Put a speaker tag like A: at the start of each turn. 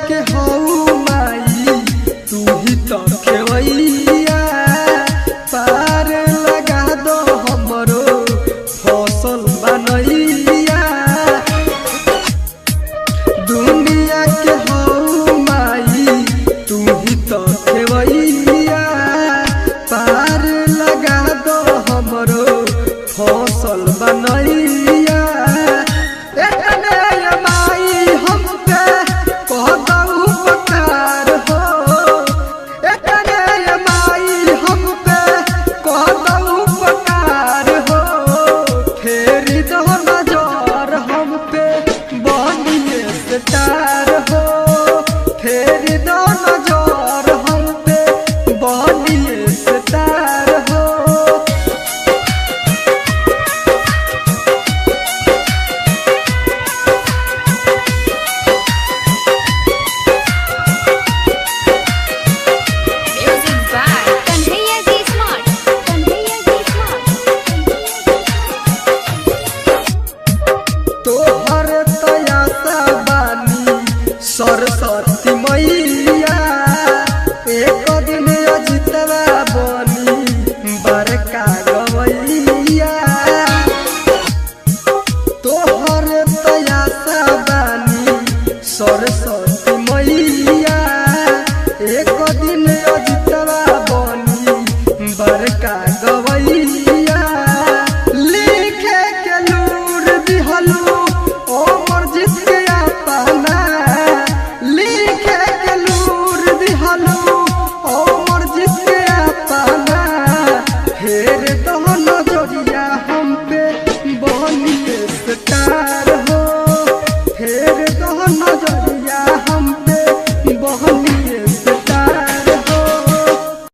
A: के हऊ माई तू ही तो खेवैया पार लगा दो हमरो फसल बनैया। दुनिया के हऊ माई तू ही तो खेवैया पार लगा दो हमरो फसल बनैया। सरस्वती मैया एक दिन अजितवा बनी बड़का गवैया। तोहर तयासा बानी सरस्वती